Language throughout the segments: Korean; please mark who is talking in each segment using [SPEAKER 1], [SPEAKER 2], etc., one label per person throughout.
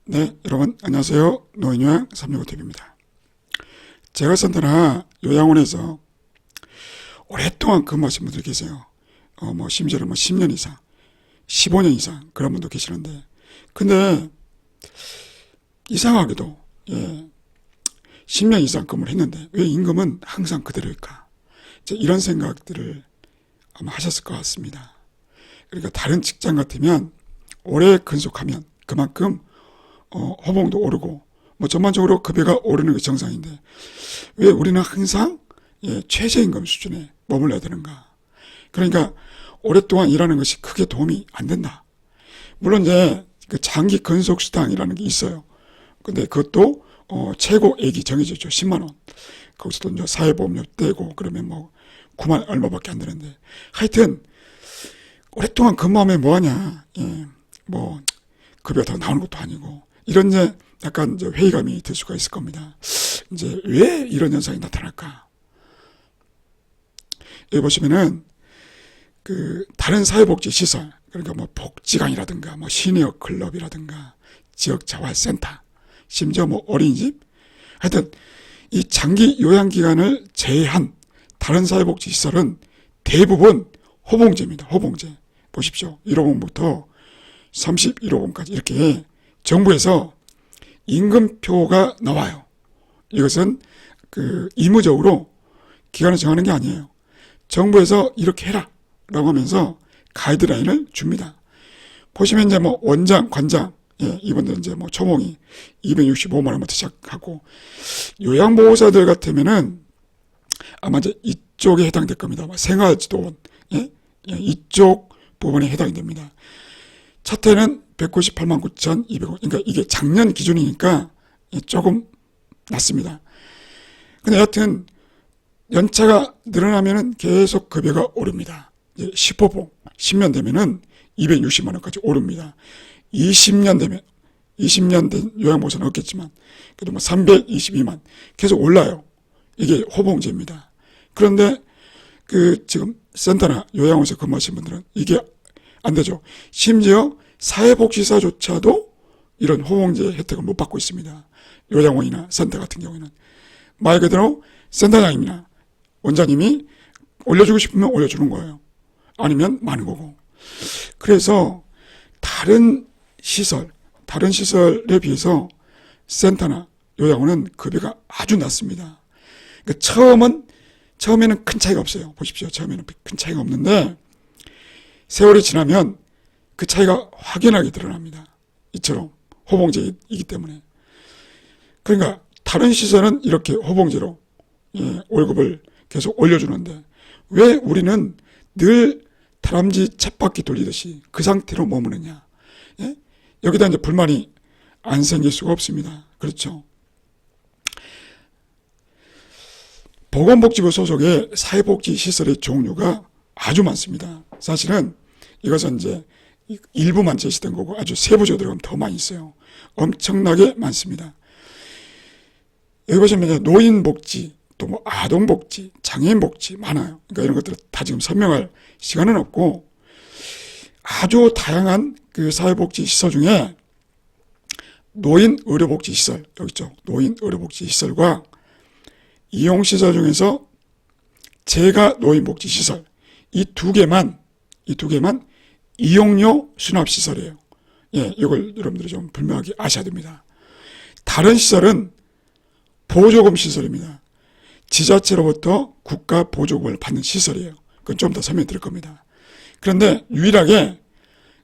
[SPEAKER 1] 네, 여러분 안녕하세요. 노인요양 365TV입니다. 제가 선택한 요양원에서 오랫동안 근무하신 분들이 계세요. 심지어는 10년 이상, 15년 이상 그런 분도 계시는데, 근데 이상하게도 10년 이상 근무를 했는데 왜 임금은 항상 그대로일까? 이런 생각들을 아마 하셨을 것 같습니다. 그러니까 다른 직장 같으면 오래 근속하면 그만큼 호봉도 오르고 전반적으로 급여가 오르는 게 정상인데 왜 우리는 항상 최저임금 수준에 머물러야 되는가? 그러니까 오랫동안 일하는 것이 크게 도움이 안 된다. 물론 그 장기 근속 수당이라는 게 있어요. 근데 그것도 최고액이 정해졌죠. 10만 원. 거기서도 이제 사회보험료 떼고 그러면 9만 얼마밖에 안 되는데, 하여튼 오랫동안 근무하면 뭐하냐? 급여 더 나오는 것도 아니고 이런 약간 회의감이 들 수가 있을 겁니다. 왜 이런 현상이 나타날까? 여기 보시면은 다른 사회복지 시설, 그러니까 복지관이라든가 시니어 클럽이라든가 지역 자활센터, 심지어 어린이집, 하여튼 이 장기 요양기간을 제외한 다른 사회복지 시설은 대부분 호봉제입니다. 호봉제. 보십시오. 1호봉부터 31호봉까지 이렇게 정부에서 임금표가 나와요. 이것은 의무적으로 기간을 정하는 게 아니에요. 정부에서 이렇게 해라 라고 하면서 가이드라인을 줍니다. 보시면 원장, 관장, 이분들은 초봉이 265만 원부터 시작하고, 요양보호사들 같으면은 아마 이쪽에 해당될 겁니다. 생활지도원, 이쪽 부분에 해당이 됩니다. 차태는 198만 9,200원. 그러니까 이게 작년 기준이니까 조금 낮습니다. 근데 여하튼 연차가 늘어나면은 계속 급여가 오릅니다. 10호봉, 10년 되면은 260만 원까지 오릅니다. 20년 된 요양보호사는 없겠지만, 그래도 322만 계속 올라요. 이게 호봉제입니다. 그런데 지금 센터나 요양원에서 근무하신 분들은 이게 안 되죠. 심지어 사회복지사조차도 이런 호봉제 혜택을 못 받고 있습니다. 요양원이나 센터 같은 경우에는 말 그대로 센터장님이나 원장님이 올려주고 싶으면 올려주는 거예요. 아니면 많은 거고. 그래서 다른 시설에 비해서 센터나 요양원은 급여가 아주 낮습니다. 그러니까 처음에는 큰 차이가 없어요. 보십시오. 처음에는 큰 차이가 없는데 세월이 지나면 그 차이가 확연하게 드러납니다. 이처럼 호봉제이기 때문에. 그러니까 다른 시설은 이렇게 호봉제로 월급을 계속 올려주는데 왜 우리는 늘 다람쥐 쳇바퀴 돌리듯이 그 상태로 머무느냐? 여기다 불만이 안 생길 수가 없습니다. 그렇죠? 보건복지부 소속의 사회복지 시설의 종류가 아주 많습니다. 사실은 이것은 일부만 제시된 거고 아주 세부적으로 들어가면 더 많이 있어요. 엄청나게 많습니다. 여기 보시면 노인복지, 또 아동복지, 장애인복지 많아요. 그러니까 이런 것들을 다 지금 설명할 시간은 없고, 아주 다양한 사회복지 시설 중에 노인의료복지시설, 여기 있죠. 노인의료복지시설과 이용시설 중에서 재가 노인복지시설, 이 두 개만 이용료 수납시설이에요. 이걸 여러분들이 좀 분명하게 아셔야 됩니다. 다른 시설은 보조금 시설입니다. 지자체로부터 국가 보조금을 받는 시설이에요. 그건 좀 더 설명드릴 겁니다. 그런데 유일하게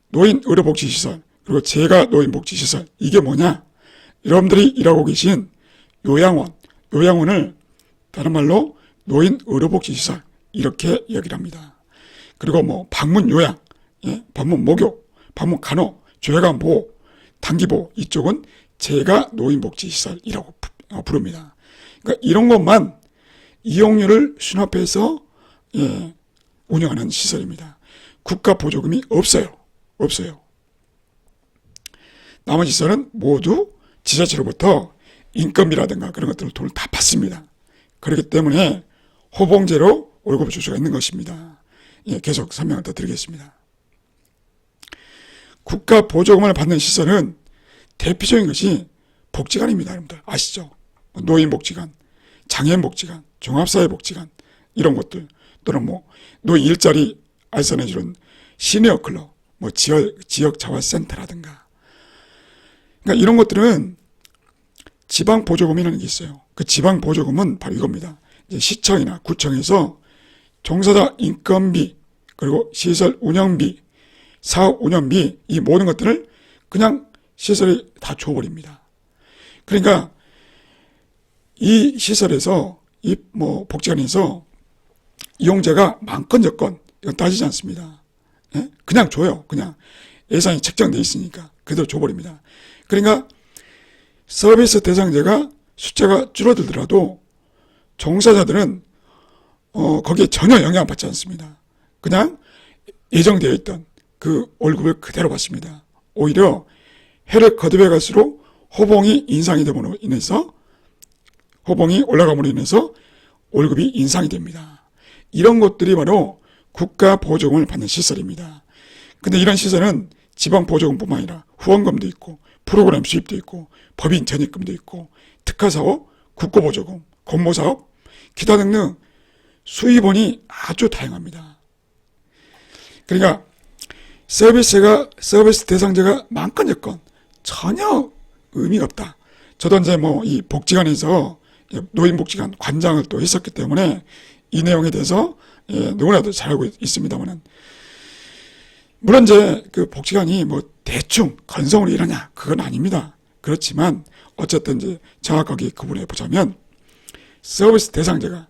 [SPEAKER 1] 노인의료복지시설, 그리고 재가 노인복지시설, 이게 뭐냐? 여러분들이 일하고 계신 요양원을 다른 말로 노인의료복지시설, 이렇게 얘기를 합니다. 그리고 방문 요양, 방문 목욕, 방문 간호, 조혈관 보호, 단기보호, 이쪽은 재가 노인복지시설이라고 부릅니다. 그러니까 이런 것만 이용료를 수납해서 운영하는 시설입니다. 국가 보조금이 없어요. 나머지 시설은 모두 지자체로부터 인건비라든가 그런 것들을 돈을 다 받습니다. 그렇기 때문에 호봉제로 월급을 줄 수가 있는 것입니다. 계속 설명을 더 드리겠습니다. 국가 보조금을 받는 시설은 대표적인 것이 복지관입니다. 여러분들 아시죠? 노인복지관, 장애인복지관, 종합사회복지관 이런 것들, 또는 뭐 노인 일자리 알선해주는 시니어클럽, 뭐 지역자활센터라든가, 그러니까 이런 것들은 지방보조금이라는 게 있어요. 그 지방보조금은 바로 이겁니다. 이제 시청이나 구청에서 종사자 인건비, 그리고 시설 운영비, 사업 운영비, 이 모든 것들을 그냥 시설에 다 줘버립니다. 그러니까 이 시설에서, 이 뭐 복지관에서 이용자가 많건 적건 이건 따지지 않습니다. 예? 그냥 줘요. 그냥 예산이 책정돼 있으니까 그대로 줘버립니다. 그러니까 서비스 대상자가 숫자가 줄어들더라도 종사자들은 거기에 전혀 영향받지 않습니다. 그냥 예정되어 있던 그 월급을 그대로 받습니다. 오히려 해를 거듭해 갈수록 호봉이 인상이 됨으로 인해서, 호봉이 올라감으로 인해서 월급이 인상이 됩니다. 이런 것들이 바로 국가 보조금을 받는 시설입니다. 근데 이런 시설은 지방 보조금뿐만 아니라 후원금도 있고 프로그램 수입도 있고 법인 전입금도 있고 특화사업, 국고보조금, 공모사업, 기타 등등 수입원이 아주 다양합니다. 그러니까 서비스 대상자가 많건 적건 전혀 의미가 없다. 저도 이제 뭐 이 복지관에서 노인복지관 관장을 또 했었기 때문에 이 내용에 대해서 누구나도 잘 알고 있습니다만은, 물론 이제 그 복지관이 뭐 대충 건성으로 일하냐 그건 아닙니다. 그렇지만 어쨌든 이제 정확하게 구분해 보자면 서비스 대상자가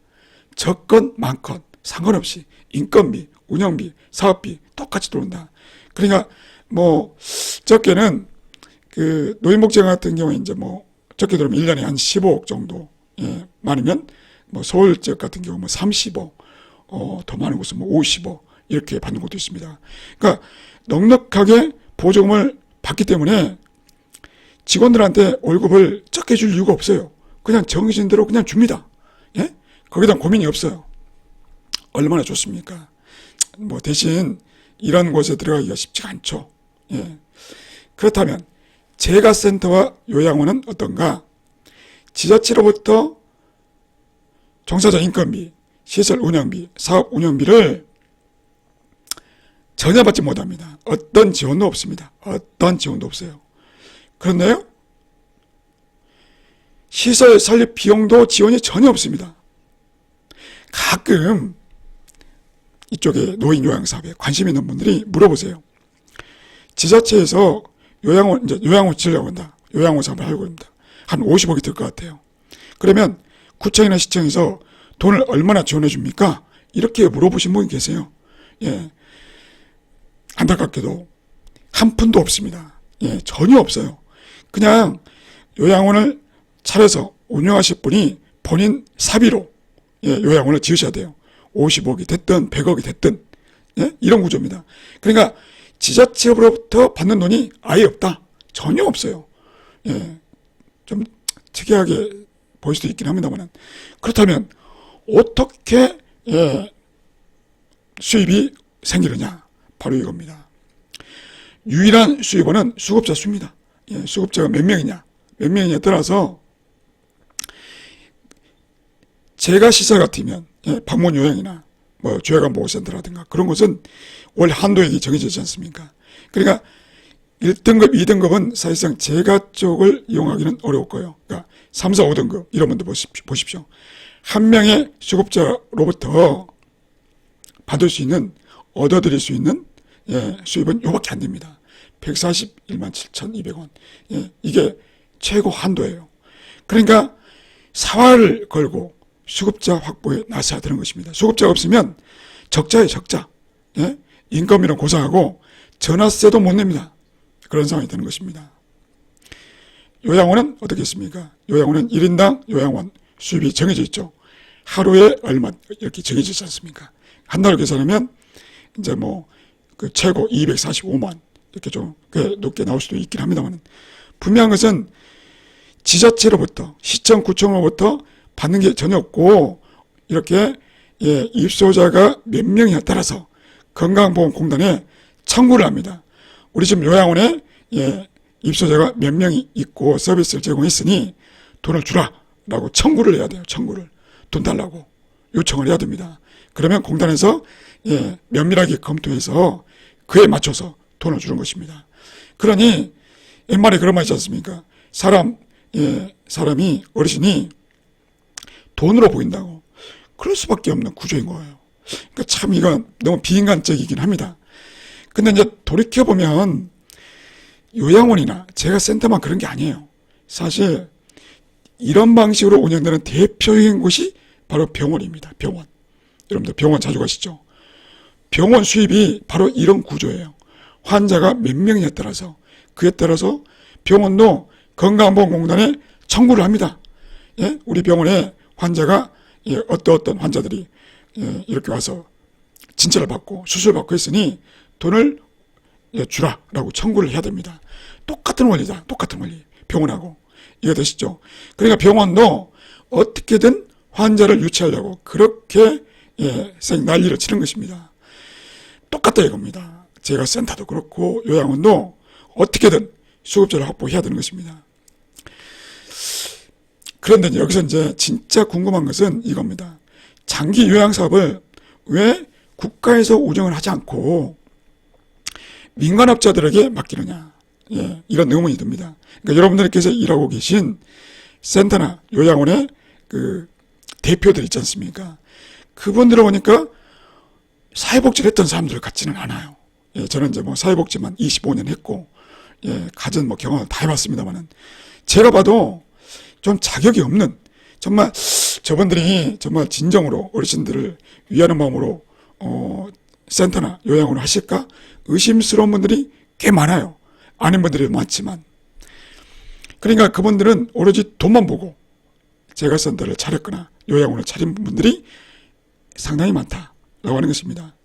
[SPEAKER 1] 적건 많건 상관없이 인건비, 운영비, 사업비 똑같이 들어온다. 그러니까 뭐 적게는 그 노인복지관 같은 경우에 이제 뭐 적게 들어오면 1년에 한 15억 정도, 많으면 뭐 서울 지역 같은 경우 뭐 30억, 더 많은 곳은 뭐 50억 이렇게 받는 곳도 있습니다. 그러니까 넉넉하게 보조금을 받기 때문에 직원들한테 월급을 적게 줄 이유가 없어요. 그냥 정신대로 그냥 줍니다. 예? 거기다 고민이 없어요. 얼마나 좋습니까? 뭐 대신 이런 곳에 들어가기가 쉽지가 않죠. 예. 그렇다면 재가센터와 요양원은 어떤가? 지자체로부터 종사자 인건비, 시설 운영비, 사업 운영비를 전혀 받지 못합니다. 어떤 지원도 없습니다. 어떤 지원도 없어요. 그런데요, 시설 설립 비용도 지원이 전혀 없습니다. 가끔 이쪽에 노인 요양 사업에 관심 있는 분들이 물어보세요. 지자체에서 요양원 지으려고 한다. 요양원 사업을 하려고 합니다. 한 50억이 들 것 같아요. 그러면 구청이나 시청에서 돈을 얼마나 지원해 줍니까? 이렇게 물어보신 분이 계세요. 예. 안타깝게도 한 푼도 없습니다. 예, 전혀 없어요. 그냥 요양원을 차려서 운영하실 분이 본인 사비로 요양원을 지으셔야 돼요. 50억이 됐든 100억이 됐든, 이런 구조입니다. 그러니까 지자체로부터 받는 돈이 아예 없다. 전혀 없어요. 좀 특이하게 보일 수도 있긴 합니다만, 그렇다면 어떻게 수입이 생기느냐? 바로 이겁니다. 유일한 수입원은 수급자 수입니다. 수급자가 몇 명이냐 따라서, 재가시설 같으면 방문 요양이나 뭐 조약관 보호센터라든가 그런 것은 원래 한도액이 정해져 있지 않습니까? 그러니까 1등급, 2등급은 사실상 재가 쪽을 이용하기는 어려울 거예요. 그러니까 3, 4, 5등급 이런 분들 보십시오. 한 명의 수급자로부터 받을 수 있는, 얻어들일 수 있는 수입은 요밖에 안 됩니다. 141만 7,200원. 이게 최고 한도예요. 그러니까 사활을 걸고 수급자 확보에 나서야 되는 것입니다. 수급자가 없으면 적자예요, 적자. 인건비는 고상하고 전화세도 못 냅니다. 그런 상황이 되는 것입니다. 요양원은 어떻겠습니까? 요양원은 1인당 요양원 수입이 정해져 있죠. 하루에 얼마 이렇게 정해져 있지 않습니까? 한 달을 계산하면 이제 뭐 그 최고 245만 이렇게 좀 높게 나올 수도 있긴 합니다만, 분명한 것은 지자체로부터, 시청, 구청으로부터 받는 게 전혀 없고, 이렇게 입소자가 몇 명이냐에 따라서 건강보험공단에 청구를 합니다. 우리 지금 요양원에 입소자가 몇 명이 있고 서비스를 제공했으니 돈을 주라라고 청구를 해야 돼요. 청구를. 돈 달라고 요청을 해야 됩니다. 그러면 공단에서 면밀하게 검토해서 그에 맞춰서 돈을 주는 것입니다. 그러니 옛말에 그런 말 있지 않습니까? 사람이 어르신이 돈으로 보인다고. 그럴 수밖에 없는 구조인 거예요. 그러니까 참 이건 너무 비인간적이긴 합니다. 근데 이제 돌이켜보면 요양원이나 제가 센터만 그런 게 아니에요. 사실 이런 방식으로 운영되는 대표적인 곳이 바로 병원입니다. 병원. 여러분들 병원 자주 가시죠? 병원 수입이 바로 이런 구조예요. 환자가 몇 명이냐에 따라서 그에 따라서 병원도 건강보험공단에 청구를 합니다. 예? 우리 병원에 환자가 어떤 환자들이 이렇게 와서 진찰을 받고 수술을 받고 했으니 돈을 주라라고 청구를 해야 됩니다. 똑같은 원리다. 똑같은 원리. 병원하고. 이해 되시죠? 그러니까 병원도 어떻게든 환자를 유치하려고 그렇게 난리를 치는 것입니다. 똑같다 이겁니다. 제가 센터도 그렇고 요양원도 어떻게든 수급자를 확보해야 되는 것입니다. 그런데 여기서 이제 진짜 궁금한 것은 이겁니다. 장기 요양 사업을 왜 국가에서 운영을 하지 않고 민간업자들에게 맡기느냐. 이런 의문이 듭니다. 그러니까 여러분들께서 일하고 계신 센터나 요양원의 그 대표들 있지 않습니까? 그분들을 보니까 사회복지를 했던 사람들 같지는 않아요. 저는 이제 뭐 사회복지만 25년 했고, 가진 뭐 경험을 다 해봤습니다만은, 제가 봐도 좀 자격이 없는, 정말 저분들이 정말 진정으로 어르신들을 위하는 마음으로, 센터나 요양원을 하실까? 의심스러운 분들이 꽤 많아요. 아닌 분들이 많지만. 그러니까 그분들은 오로지 돈만 보고 제가 센터를 차렸거나 요양원을 차린 분들이 상당히 많다라고 하는 것입니다.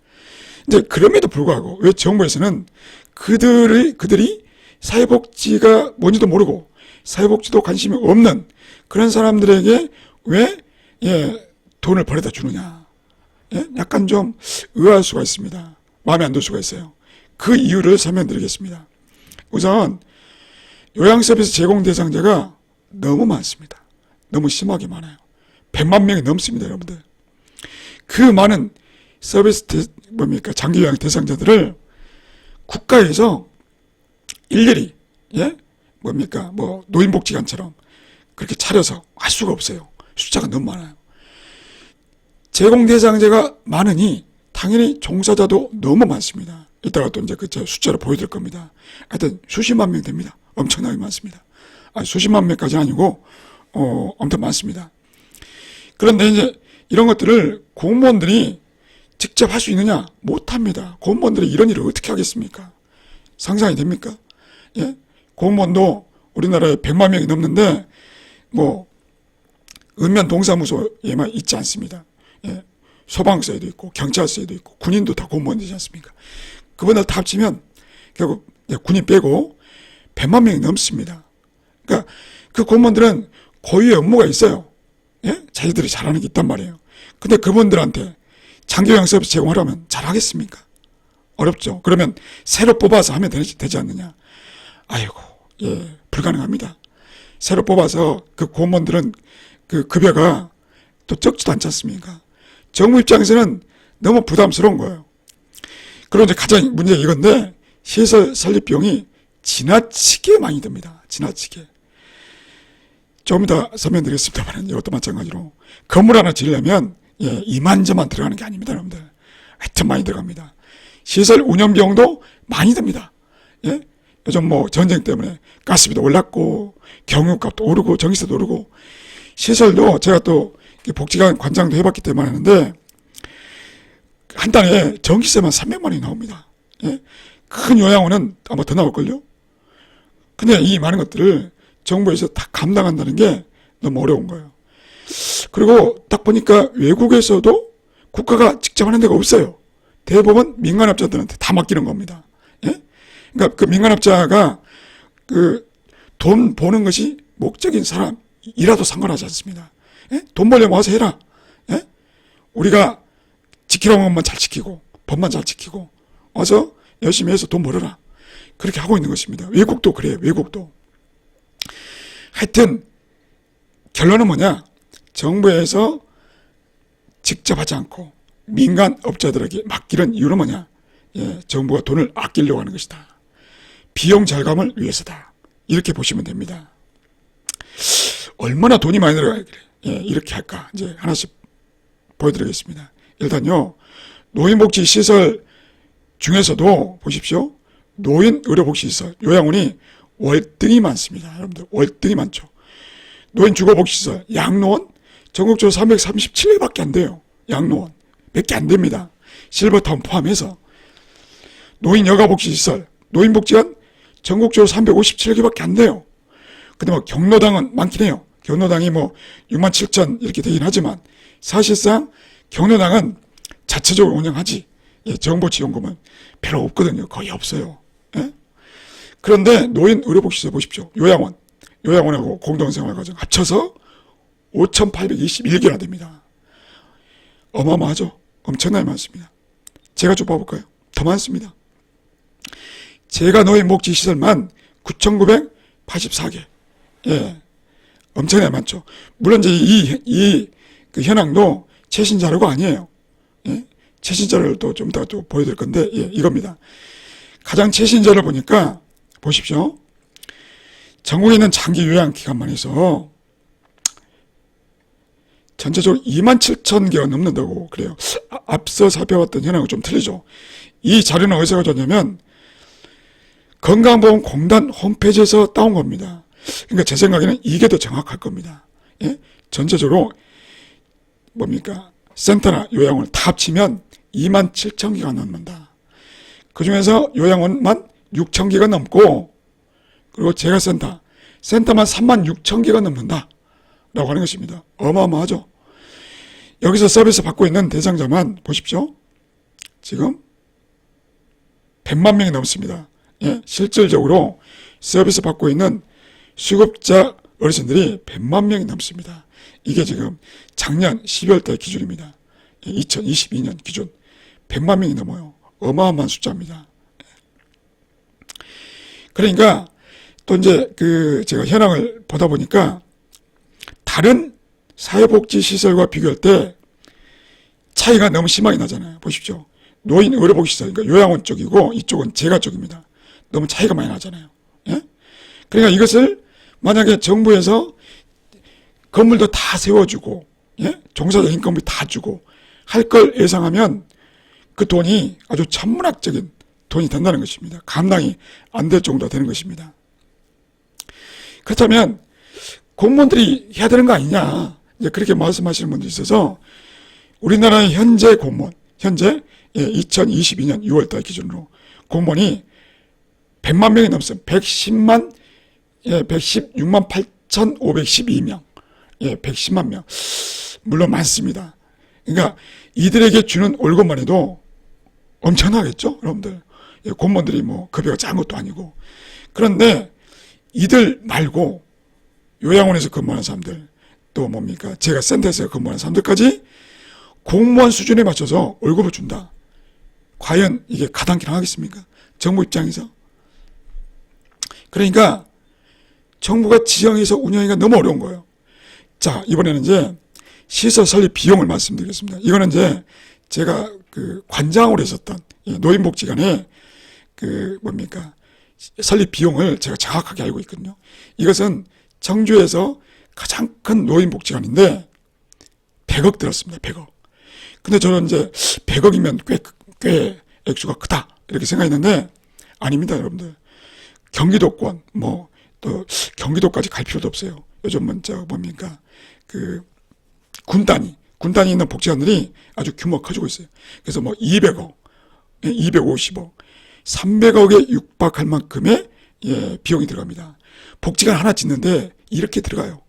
[SPEAKER 1] 이제 그럼에도 불구하고 왜 정부에서는 그들이 사회복지가 뭔지도 모르고 사회복지도 관심이 없는 그런 사람들에게 왜 돈을 벌여다 주느냐. 약간 좀 의아할 수가 있습니다. 마음에 안 들 수가 있어요. 그 이유를 설명드리겠습니다. 우선 요양 서비스 제공 대상자가 너무 많습니다. 너무 심하게 많아요. 100만 명이 넘습니다, 여러분들. 그 많은 서비스 장기 요양 대상자들을 국가에서 일일이 노인복지관처럼 그렇게 차려서 할 수가 없어요. 숫자가 너무 많아요. 제공 대상자가 많으니 당연히 종사자도 너무 많습니다. 이따가 또 이제 그 숫자를 보여드릴 겁니다. 하여튼 수십만 명 됩니다. 엄청나게 많습니다. 수십만 명까지는 아니고 엄청 많습니다. 그런데 이제 이런 것들을 공무원들이 직접 할 수 있느냐? 못합니다. 공무원들이 이런 일을 어떻게 하겠습니까? 상상이 됩니까? 공무원도 우리나라에 100만 명이 넘는데 읍면 동사무소에만 있지 않습니다. 소방서에도 있고 경찰서에도 있고 군인도 다 공무원이지 않습니까? 그분들 다 합치면 결국 군인 빼고 100만 명이 넘습니다. 그러니까 그 공무원들은 고유의 업무가 있어요. 자기들이 잘하는 게 있단 말이에요. 근데 그분들한테 장기요양 서비스 제공하려면 잘하겠습니까? 어렵죠. 그러면 새로 뽑아서 하면 되지 않느냐? 아이고, 불가능합니다. 새로 뽑아서 그 공무원들은 그 급여가 또 적지도 않지 않습니까? 정부 입장에서는 너무 부담스러운 거예요. 그리고 이제 가장 문제가 이건데, 시설 설립 비용이 지나치게 많이 듭니다. 지나치게. 조금 이따 설명드리겠습니다만, 이것도 마찬가지로. 건물 하나 지으려면, 이만저만 들어가는 게 아닙니다, 여러분들. 하여튼 많이 들어갑니다. 시설 운영 비용도 많이 듭니다. 요즘 전쟁 때문에 가스비도 올랐고, 경유값도 오르고, 전기세도 오르고, 시설도 제가 또 복지관 관장도 해봤기 때문에 하는데, 한 달에 전기세만 300만 원이 나옵니다. 큰 요양원은 아마 더 나올걸요? 근데 이 많은 것들을 정부에서 다 감당한다는 게 너무 어려운 거예요. 그리고 딱 보니까 외국에서도 국가가 직접 하는 데가 없어요. 대부분 민간업자들한테 다 맡기는 겁니다. 그러니까 그 민간업자가 그 돈 버는 것이 목적인 사람이라도 상관하지 않습니다. 돈 벌려면 와서 해라. 우리가 지키라는 것만 잘 지키고 법만 잘 지키고 와서 열심히 해서 돈 벌어라. 그렇게 하고 있는 것입니다. 외국도 그래요. 외국도. 하여튼 결론은 뭐냐? 정부에서 직접 하지 않고 민간 업자들에게 맡기는 이유는 뭐냐? 정부가 돈을 아끼려고 하는 것이다. 비용 절감을 위해서다. 이렇게 보시면 됩니다. 얼마나 돈이 많이 들어가야 그래. 이렇게 할까? 이제 하나씩 보여드리겠습니다. 일단요, 노인복지시설 중에서도 보십시오. 노인의료복지시설, 요양원이 월등히 많습니다. 여러분들, 월등히 많죠. 노인주거복지시설, 양로원, 전국적으로 337개밖에 안 돼요. 양로원. 몇 개 안 됩니다. 실버타운 포함해서. 노인여가복지시설, 노인복지관, 전국적으로 357개밖에 안 돼요. 근데 뭐 경로당은 많긴 해요. 경로당이 뭐 6만 7천 이렇게 되긴 하지만 사실상 경로당은 자체적으로 운영하지. 정보지원금은 별로 없거든요. 거의 없어요. 그런데 노인 의료복지시설 보십시오. 요양원하고 공동생활과정 합쳐서 5,821개나 됩니다. 어마어마하죠. 엄청나게 많습니다. 제가 좀 봐볼까요? 더 많습니다. 제가 노인복지시설만 9,984개. 엄청나게 많죠. 물론 이제 그 현황도 최신 자료가 아니에요. 최신 자료를 또 좀 이따가 또 보여드릴 건데, 이겁니다. 가장 최신 자료를 보니까, 보십시오. 전국에 있는 장기 요양 기관만 해서 전체적으로 27,000개가 넘는다고 그래요. 앞서 살펴봤던 현황은 좀 틀리죠. 이 자료는 어디서 가져왔냐면 건강보험공단 홈페이지에서 따온 겁니다. 그러니까 제 생각에는 이게 더 정확할 겁니다. 전체적으로 뭡니까? 센터나 요양원 다 합치면 27,000개가 넘는다. 그 중에서 요양원만 6,000개가 넘고, 그리고 재가센터만 36,000개가 넘는다. 라고 하는 것입니다. 어마어마하죠. 여기서 서비스 받고 있는 대상자만 보십시오. 지금 100만 명이 넘습니다. 실질적으로 서비스 받고 있는 수급자 어르신들이 100만 명이 넘습니다. 이게 지금 작년 12월달 기준입니다. 2022년 기준 100만 명이 넘어요. 어마어마한 숫자입니다. 그러니까 또 이제 제가 현황을 보다 보니까 다른 사회복지시설과 비교할 때 차이가 너무 심하게 나잖아요. 보십시오. 노인 의료복지시설, 그러니까 요양원 쪽이고 이쪽은 재가 쪽입니다. 너무 차이가 많이 나잖아요. 그러니까 이것을 만약에 정부에서 건물도 다 세워주고, 종사자 인건비 다 주고 할 걸 예상하면 그 돈이 아주 천문학적인 돈이 된다는 것입니다. 감당이 안 될 정도가 되는 것입니다. 그렇다면 공무원들이 해야 되는 거 아니냐, 이제 그렇게 말씀하시는 분들이 있어서 우리나라의 현재 공무원, 현재 2022년 6월달 기준으로 공무원이 100만 명이 넘습니다. 116만 8,512명. 110만 명. 물론 많습니다. 그러니까 이들에게 주는 월급만 해도 엄청나겠죠, 여러분들. 공무원들이 뭐 급여가 작은 것도 아니고. 그런데 이들 말고 요양원에서 근무하는 사람들, 또 뭡니까? 제가 센터에서 근무하는 사람들까지 공무원 수준에 맞춰서 월급을 준다. 과연 이게 가당키당하겠습니까? 정부 입장에서. 그러니까 정부가 지정해서 운영하기가 너무 어려운 거예요. 자, 이번에는 이제 시설 설립 비용을 말씀드리겠습니다. 이거는 이제 제가 관장으로 했었던 노인복지관의 뭡니까? 설립 비용을 제가 정확하게 알고 있거든요. 이것은 청주에서 가장 큰 노인복지관인데 100억 들었습니다. 100억. 근데 저는 이제 100억이면 꽤 액수가 크다 이렇게 생각했는데 아닙니다, 여러분들. 경기도권 또 경기도까지 갈 필요도 없어요. 요즘은 뭡니까? 군 단위 있는 복지관들이 아주 규모가 커지고 있어요. 그래서 200억, 250억, 300억에 육박할 만큼의 비용이 들어갑니다. 복지관 하나 짓는데 이렇게 들어가요.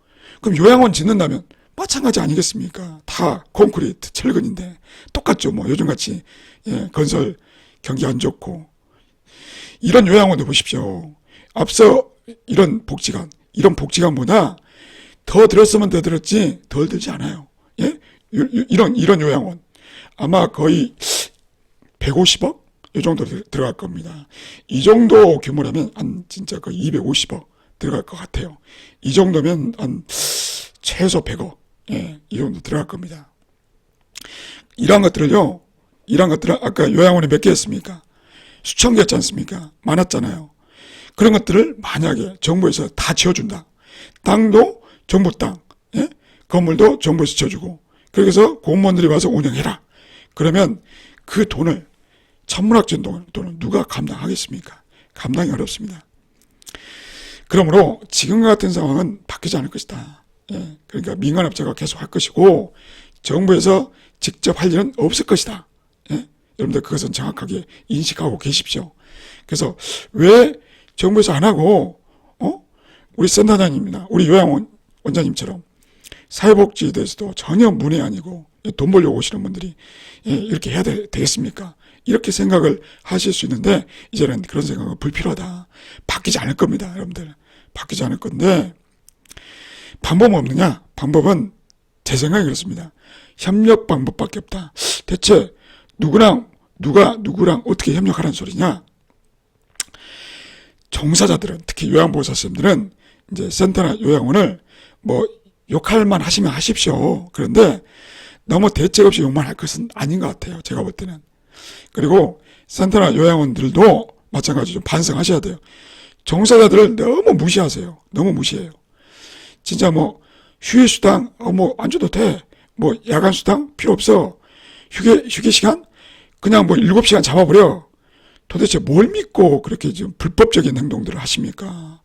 [SPEAKER 1] 그럼 요양원 짓는다면 마찬가지 아니겠습니까? 다 콘크리트, 철근인데 똑같죠. 요즘같이 건설 경기 안 좋고. 이런 요양원도 보십시오. 앞서 이런 복지관보다 더 들었으면 더 들었지 덜 들지 않아요. 이런 요양원 아마 거의 150억, 이 정도 들어갈 겁니다. 이 정도 규모라면 한 진짜 거의 250억 들어갈 것 같아요. 이 정도면 한 최소 100억, 예, 이 정도 들어갈 겁니다. 이러한 것들을 아까 요양원이 몇 개였습니까? 수천 개였지 않습니까? 많았잖아요. 그런 것들을 만약에 정부에서 다 지어준다. 땅도 정부 땅, 예? 건물도 정부에서 지어주고, 그래서 공무원들이 와서 운영해라. 그러면 그 돈을, 천문학적인 돈을 누가 감당하겠습니까? 감당이 어렵습니다. 그러므로 지금과 같은 상황은 바뀌지 않을 것이다. 예, 그러니까 민간업자가 계속 할 것이고 정부에서 직접 할 일은 없을 것이다. 예? 여러분들 그것은 정확하게 인식하고 계십시오. 그래서 왜 정부에서 안 하고 우리 센터장님이나 우리 요양원 원장님처럼 사회복지에 대해서도 전혀 문외 아니고 돈 벌려고 오시는 분들이 이렇게 해야 되겠습니까? 이렇게 생각을 하실 수 있는데 이제는 그런 생각은 불필요하다. 바뀌지 않을 겁니다. 여러분들. 바뀌지 않을 건데 방법은 없느냐? 방법은 제 생각이 그렇습니다. 협력 방법밖에 없다. 대체 누가 누구랑 어떻게 협력하라는 소리냐? 종사자들은, 특히 요양보호사 선생님들은 이제 센터나 요양원을 뭐 욕할만 하시면 하십시오. 그런데 너무 대책 없이 욕만 할 것은 아닌 것 같아요. 제가 볼 때는. 그리고 센터나 요양원들도 마찬가지로 반성하셔야 돼요. 종사자들을 너무 무시하세요. 너무 무시해요. 진짜 뭐 휴게수당 뭐 안 줘도 돼. 뭐 야간수당 필요 없어. 휴게 시간 그냥 뭐 7시간 잡아버려. 도대체 뭘 믿고 그렇게 지금 불법적인 행동들을 하십니까?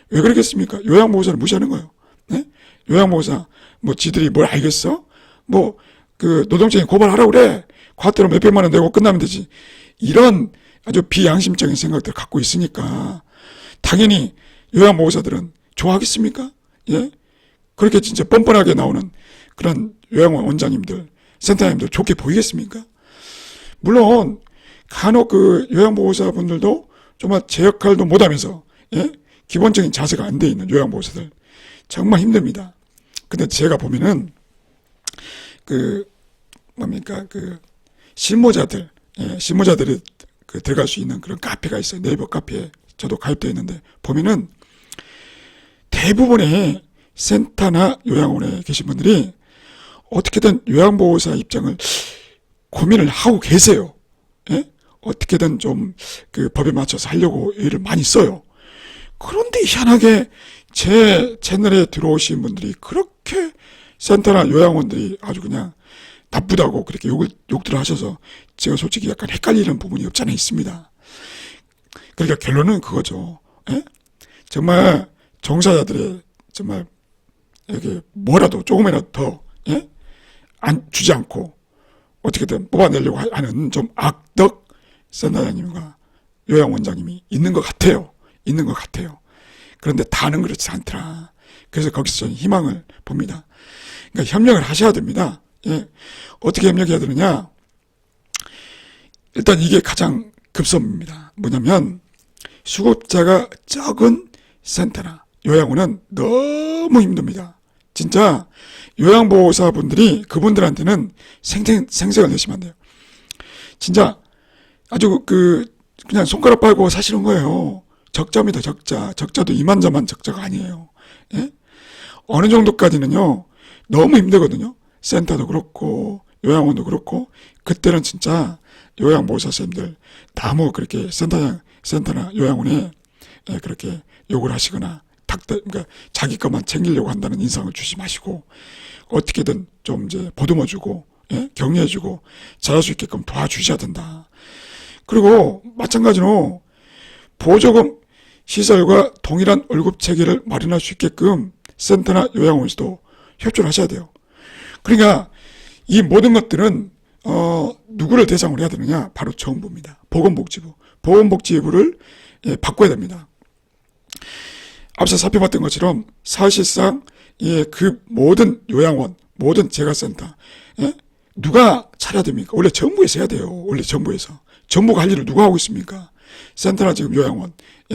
[SPEAKER 1] 왜 그러겠습니까? 요양보호사를 무시하는 거예요. 네? 요양보호사 뭐 지들이 뭘 알겠어? 뭐 그 노동청에 고발하라고 그래. 과태료 몇백만 원 내고 끝나면 되지. 이런 아주 비양심적인 생각들을 갖고 있으니까 당연히 요양보호사들은 좋아하겠습니까? 예? 그렇게 진짜 뻔뻔하게 나오는 그런 요양원 원장님들, 센터장님들 좋게 보이겠습니까? 물론 간혹 그 요양보호사분들도 정말 제 역할도 못하면서 예? 기본적인 자세가 안 돼 있는 요양보호사들 정말 힘듭니다. 근데 제가 보면은 실무자들, 예, 실무자들이 들어갈 수 있는 그런 카페가 있어요. 네이버 카페에 저도 가입되어 있는데 보면은 대부분의 센터나 요양원에 계신 분들이 어떻게든 요양보호사 입장을 고민을 하고 계세요. 예? 어떻게든 좀 그 법에 맞춰서 하려고 일을 많이 써요. 그런데 희한하게 제 채널에 들어오신 분들이 그렇게 센터나 요양원들이 아주 그냥 나쁘다고 그렇게 욕들을 하셔서 제가 솔직히 약간 헷갈리는 부분이 없지 않아 있습니다. 그러니까 결론은 그거죠. 예? 정말 종사자들의 정말 여기 뭐라도 조금이라도 더 예? 안 주지 않고 어떻게든 뽑아내려고 하는 좀 악덕 센터장님과 요양원장님이 있는 것 같아요. 있는 것 같아요. 그런데 다는 그렇지 않더라. 그래서 거기서 저는 희망을 봅니다. 그러니까 협력을 하셔야 됩니다. 예. 어떻게 협력해야 되느냐? 일단 이게 가장 급선무입니다. 뭐냐면 수급자가 적은 센터나 요양원은 너무 힘듭니다. 진짜 요양보호사분들이 그분들한테는 생색을 내시면 안 돼요. 진짜 아주 그냥 손가락 빨고 사시는 거예요. 적자입니다. 적자도 이만저만 적자가 아니에요. 예? 어느 정도까지는요 너무 힘들거든요. 센터도 그렇고 요양원도 그렇고 그때는 진짜 요양보호사 선생님들 너무 그렇게 센터나 요양원에 그렇게 욕을 하시거나 그러니까 자기 것만 챙기려고 한다는 인상을 주지 마시고 어떻게든 좀 이제 보듬어주고 예? 격려해주고 잘할 수 있게끔 도와주셔야 된다. 그리고 마찬가지로 보조금 시설과 동일한 월급 체계를 마련할 수 있게끔 센터나 요양원에서도 협조를 하셔야 돼요. 그러니까 이 모든 것들은 누구를 대상으로 해야 되느냐? 바로 정부입니다. 보건복지부를 바꿔야 됩니다. 앞서 살펴봤던 것처럼 사실상 그 모든 요양원, 모든 재가센터 누가 차려야 됩니까? 원래 정부에서 해야 돼요. 원래 정부에서. 정부가 할 일을 누가 하고 있습니까? 센터나 지금 요양원,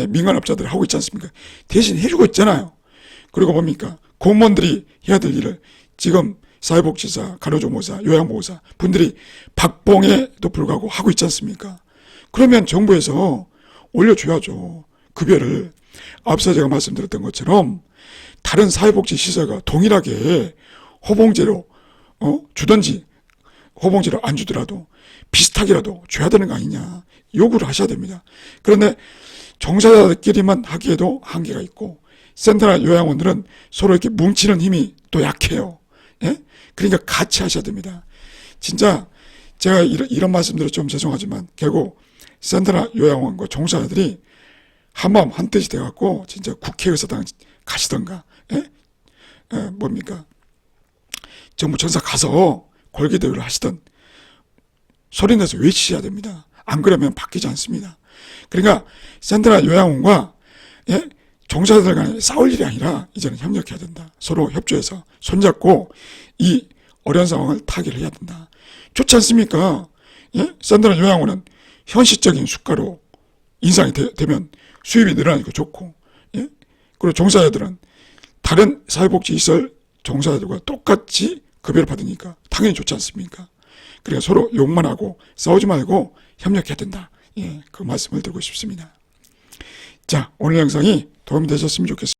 [SPEAKER 1] 민간업자들 하고 있지 않습니까? 대신 해주고 있잖아요. 그리고 뭡니까? 공무원들이 해야 될 일을 지금 사회복지사, 간호조무사, 요양보호사 분들이 박봉에도 불구하고 하고 있지 않습니까? 그러면 정부에서 올려줘야죠. 급여를. 앞서 제가 말씀드렸던 것처럼 다른 사회복지 시설과 동일하게 호봉제로 주든지 호봉제로 안 주더라도 비슷하게라도 줘야 되는 거 아니냐 요구를 하셔야 됩니다. 그런데 종사자들끼리만 하기에도 한계가 있고 센터나 요양원들은 서로 이렇게 뭉치는 힘이 또 약해요. 예? 그러니까 같이 하셔야 됩니다. 진짜 제가 이런 말씀드려 좀 죄송하지만 결국 센터나 요양원과 종사자들이 한마음 한뜻이 돼갖고 진짜 국회의사당 가시던가 뭡니까 정부 전사 가서 골기대회를 하시던 소리내서 외치셔야 됩니다. 안 그러면 바뀌지 않습니다. 그러니까 센터나 요양원과 종사자들 간에 싸울 일이 아니라 이제는 협력해야 된다. 서로 협조해서 손잡고 이 어려운 상황을 타개를 해야 된다. 좋지 않습니까? 센터나 요양원은 현실적인 수가로 인상이 되면 수입이 늘어나니까 좋고, 그리고 종사자들은 다른 사회복지시설 종사자들과 똑같이 급여를 받으니까 당연히 좋지 않습니까? 그러니까 서로 욕만 하고 싸우지 말고 협력해야 된다. 그 말씀을 드리고 싶습니다. 자, 오늘 영상이 도움이 되셨으면 좋겠습니다.